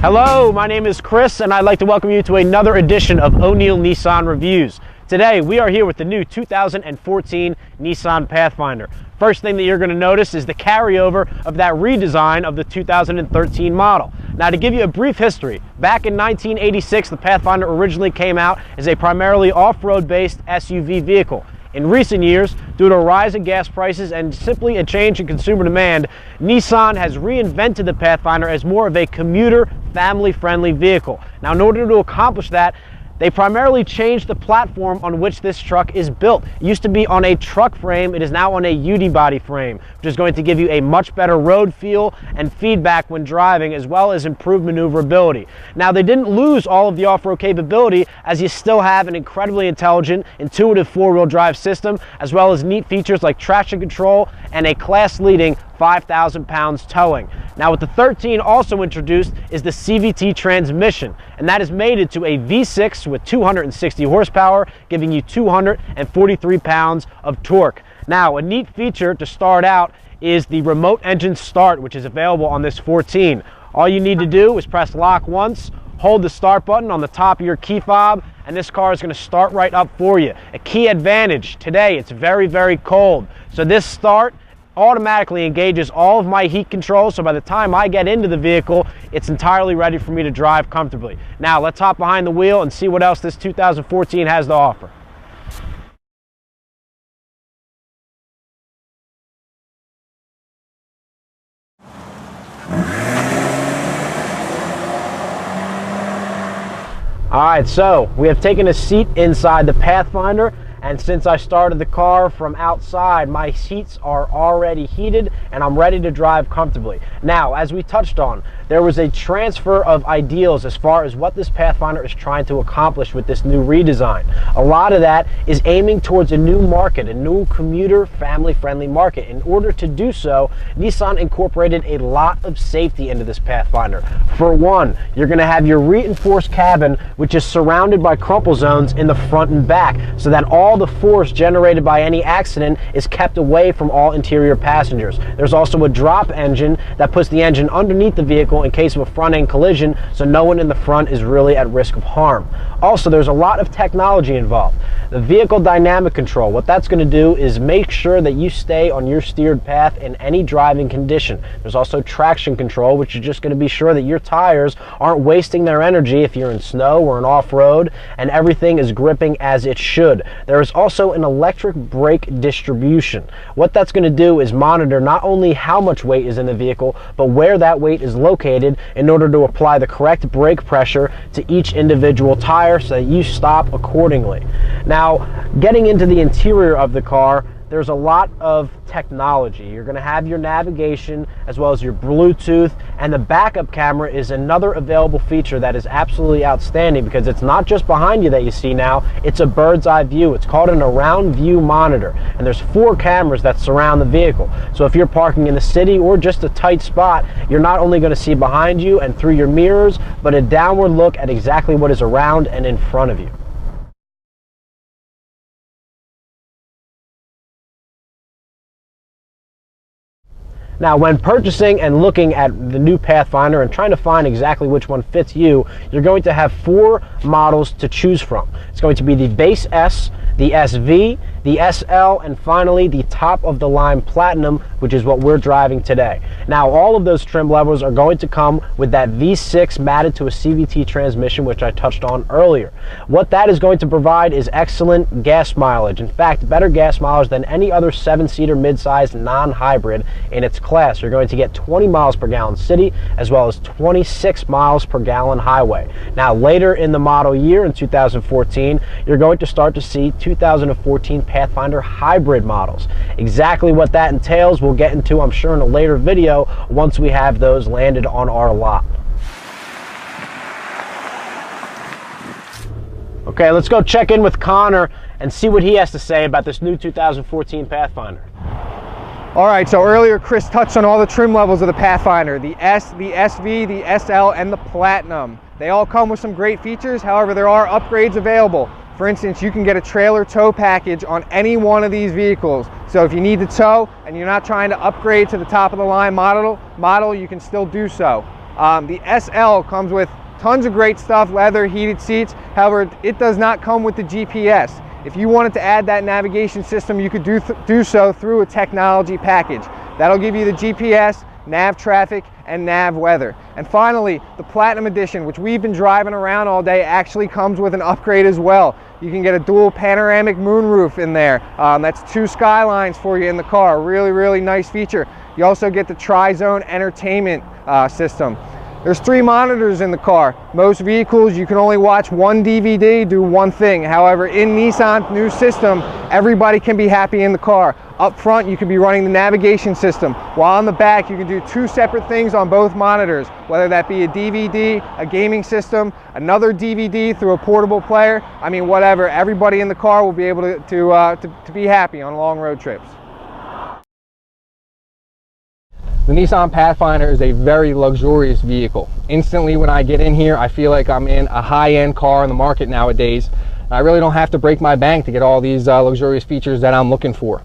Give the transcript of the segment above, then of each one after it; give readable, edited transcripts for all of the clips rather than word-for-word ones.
Hello, my name is Chris and I'd like to welcome you to another edition of O'Neil Nissan Reviews. Today we are here with the new 2014 Nissan Pathfinder. First thing that you're going to notice is the carryover of that redesign of the 2013 model. Now, to give you a brief history, back in 1986 the Pathfinder originally came out as a primarily off-road based SUV vehicle. In recent years, due to a rise in gas prices and simply a change in consumer demand, Nissan has reinvented the Pathfinder as more of a commuter, family-friendly vehicle. Now, in order to accomplish that, they primarily changed the platform on which this truck is built. It used to be on a truck frame, it is now on a unibody frame, which is going to give you a much better road feel and feedback when driving, as well as improved maneuverability. Now, they didn't lose all of the off-road capability, as you still have an incredibly intelligent, intuitive four-wheel drive system, as well as neat features like traction control and a class-leading 5,000 pounds towing. Now, what the 13 also introduced is the CVT transmission, and that has made it to a V6 with 260 horsepower, giving you 243 pounds of torque. Now, a neat feature to start out is the remote engine start, which is available on this 14. All you need to do is press lock once, hold the start button on the top of your key fob, and this car is going to start right up for you. A key advantage, today it's very, very cold, so this start automatically engages all of my heat controls, so by the time I get into the vehicle, it's entirely ready for me to drive comfortably. Now, let's hop behind the wheel and see what else this 2014 has to offer. Alright, so we have taken a seat inside the Pathfinder, and since I started the car from outside, my seats are already heated and I'm ready to drive comfortably. Now, as we touched on, there was a transfer of ideals as far as what this Pathfinder is trying to accomplish with this new redesign. A lot of that is aiming towards a new market, a new commuter, family-friendly market. In order to do so, Nissan incorporated a lot of safety into this Pathfinder. For one, you're going to have your reinforced cabin, which is surrounded by crumple zones in the front and back, so that all the force generated by any accident is kept away from all interior passengers. There's also a drop engine that puts the engine underneath the vehicle in case of a front-end collision, so no one in the front is really at risk of harm. Also, there's a lot of technology involved. The vehicle dynamic control, what that's going to do is make sure that you stay on your steered path in any driving condition. There's also traction control, which is just going to be sure that your tires aren't wasting their energy if you're in snow or in off-road, and everything is gripping as it should. There is also an electric brake distribution. What that's going to do is monitor not only how much weight is in the vehicle, but where that weight is located in order to apply the correct brake pressure to each individual tire so that you stop accordingly. Now, getting into the interior of the car, there's a lot of technology. You're going to have your navigation as well as your Bluetooth, and the backup camera is another available feature that is absolutely outstanding because it's not just behind you that you see now, it's a bird's eye view. It's called an around view monitor, and there's 4 cameras that surround the vehicle. So if you're parking in the city or just a tight spot, you're not only going to see behind you and through your mirrors, but a downward look at exactly what is around and in front of you. Now, when purchasing and looking at the new Pathfinder and trying to find exactly which one fits you, you're going to have 4 models to choose from. It's going to be the Base S, the SV, the SL, and finally the top of the line Platinum, which is what we're driving today. Now, all of those trim levels are going to come with that V6 matted to a CVT transmission, which I touched on earlier. What that is going to provide is excellent gas mileage. In fact, better gas mileage than any other 7-seater mid-sized non-hybrid in its class. You're going to get 20 miles per gallon city as well as 26 miles per gallon highway. Now, later in the model year in 2014, you're going to start to see 2014 Pathfinder hybrid models. Exactly what that entails we'll get into, I'm sure, in a later video once we have those landed on our lot. Okay, let's go check in with Connor and see what he has to say about this new 2014 Pathfinder. All right, so earlier Chris touched on all the trim levels of the Pathfinder, the S, the SV, the SL, and the Platinum. They all come with some great features, however there are upgrades available. For instance, you can get a trailer tow package on any one of these vehicles. So if you need to tow and you're not trying to upgrade to the top of the line model, you can still do so. The SL comes with tons of great stuff, leather, heated seats. However, it does not come with the GPS. If you wanted to add that navigation system, you could do so through a technology package. That'll give you the GPS, nav traffic, and nav weather. And finally, the Platinum Edition, which we've been driving around all day, actually comes with an upgrade as well. You can get a dual panoramic moonroof in there. That's 2 skylines for you in the car. Really, really nice feature. You also get the Tri-Zone entertainment system. There's 3 monitors in the car. Most vehicles, you can only watch 1 DVD, do one thing. However, in Nissan's new system, everybody can be happy in the car. Up front, you can be running the navigation system, while on the back, you can do 2 separate things on both monitors, whether that be a DVD, a gaming system, another DVD through a portable player. I mean, whatever. Everybody in the car will be able to be happy on long road trips. The Nissan Pathfinder is a very luxurious vehicle. Instantly when I get in here, I feel like I'm in a high-end car in the market nowadays. I really don't have to break my bank to get all these luxurious features that I'm looking for.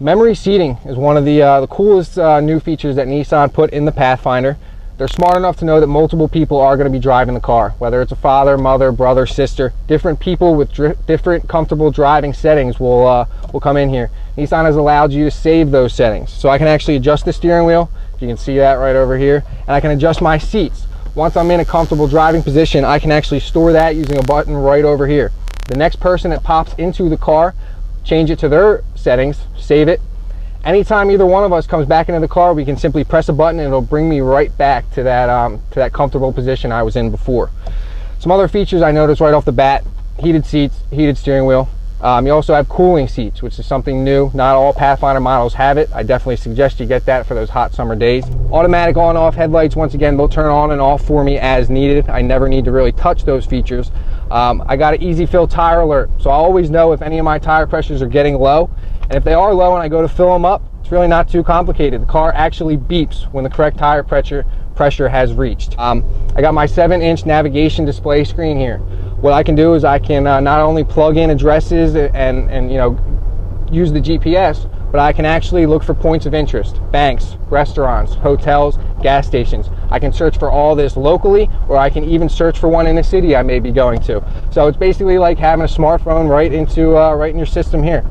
Memory seating is one of the coolest new features that Nissan put in the Pathfinder. They're smart enough to know that multiple people are going to be driving the car, whether it's a father, mother, brother, sister. Different people with different comfortable driving settings will come in here. Nissan has allowed you to save those settings. So I can actually adjust the steering wheel. You can see that right over here. And I can adjust my seats. Once I'm in a comfortable driving position, I can actually store that using a button right over here. The next person that pops into the car, change it to their settings, save it. Anytime either one of us comes back into the car, we can simply press a button and it'll bring me right back to that comfortable position I was in before. Some other features I noticed right off the bat: heated seats, heated steering wheel. You also have cooling seats, which is something new. Not all Pathfinder models have it. I definitely suggest you get that for those hot summer days. Automatic on and off headlights, once again, they'll turn on and off for me as needed. I never need to really touch those features. I got an easy fill tire alert, so I always know if any of my tire pressures are getting low. And if they are low and I go to fill them up, it's really not too complicated. The car actually beeps when the correct tire pressure has reached. I got my 7-inch navigation display screen here. What I can do is I can not only plug in addresses and use the GPS, but I can actually look for points of interest: banks, restaurants, hotels, gas stations. I can search for all this locally, or I can even search for one in a city I may be going to. So it's basically like having a smartphone right in your system here.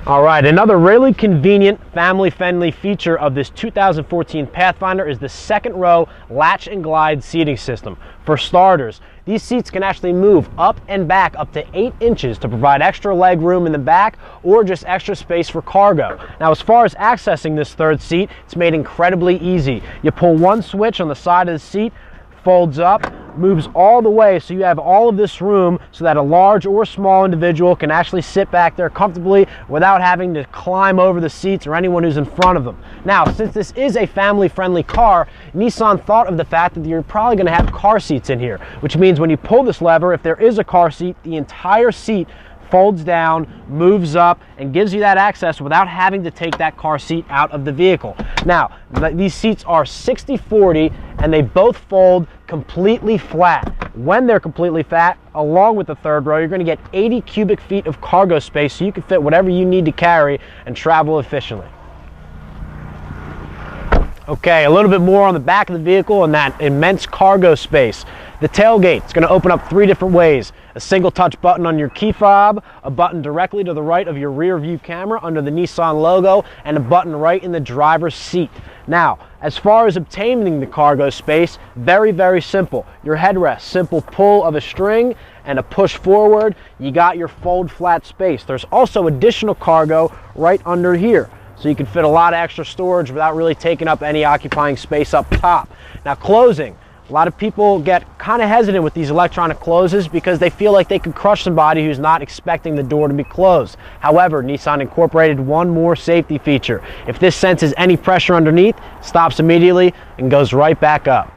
All right, another really convenient, family-friendly feature of this 2014 Pathfinder is the second row latch and glide seating system. For starters, these seats can actually move up and back up to 8 inches to provide extra leg room in the back or just extra space for cargo. Now, as far as accessing this third seat, it's made incredibly easy. You pull one switch on the side of the seat, folds up, moves all the way, so you have all of this room so that a large or small individual can actually sit back there comfortably without having to climb over the seats or anyone who's in front of them. Now, since this is a family-friendly car, Nissan thought of the fact that you're probably going to have car seats in here, which means when you pull this lever, if there is a car seat, the entire seat folds down, moves up, and gives you that access without having to take that car seat out of the vehicle. Now, these seats are 60/40, and they both fold completely flat. When they're completely flat, along with the third row, you're going to get 80 cubic feet of cargo space, so you can fit whatever you need to carry and travel efficiently. Okay, a little bit more on the back of the vehicle and that immense cargo space. The tailgate is going to open up 3 different ways: a single touch button on your key fob, a button directly to the right of your rear view camera under the Nissan logo, and a button right in the driver's seat. Now, as far as obtaining the cargo space, very, very simple. Your headrest, simple pull of a string and a push forward, you got your fold flat space. There's also additional cargo right under here, so you can fit a lot of extra storage without really taking up any occupying space up top. Now, closing. A lot of people get kind of hesitant with these electronic closes because they feel like they could crush somebody who's not expecting the door to be closed. However, Nissan incorporated one more safety feature. If this senses any pressure underneath, it stops immediately and goes right back up.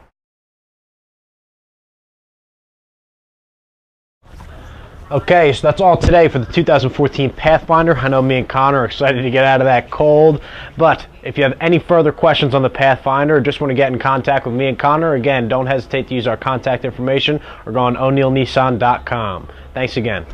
Okay, so that's all today for the 2014 Pathfinder. I know me and Connor are excited to get out of that cold, but if you have any further questions on the Pathfinder or just want to get in contact with me and Connor, again, don't hesitate to use our contact information or go on o'neilnissan.com. Thanks again.